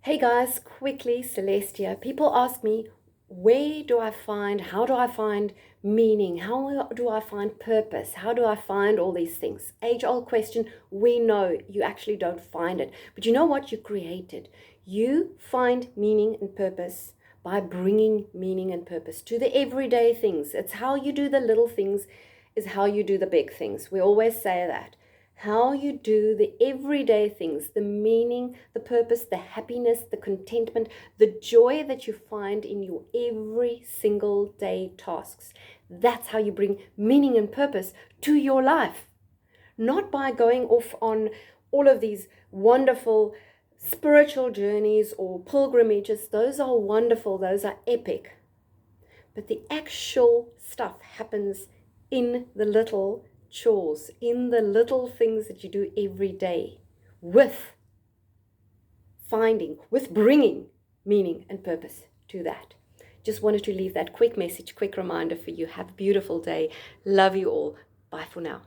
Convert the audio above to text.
Hey guys, quickly, Celeste here. People ask me, how do I find meaning? How do I find purpose? How do I find all these things? Age-old question, we know you actually don't find it. But you know what? You create it. You find meaning and purpose by bringing meaning and purpose to the everyday things. It's how you do the little things is how you do the big things. We always say that. How you do the everyday things, the meaning, the purpose, the happiness, the contentment, the joy that you find in your every single day tasks. That's how you bring meaning and purpose to your life. Not by going off on all of these wonderful spiritual journeys or pilgrimages. Those are wonderful, those are epic. But the actual stuff happens in the little chores, in the little things that you do every day, with bringing meaning and purpose to that. Just wanted to leave that quick message, quick reminder for you. Have a beautiful day. Love you all. Bye for now.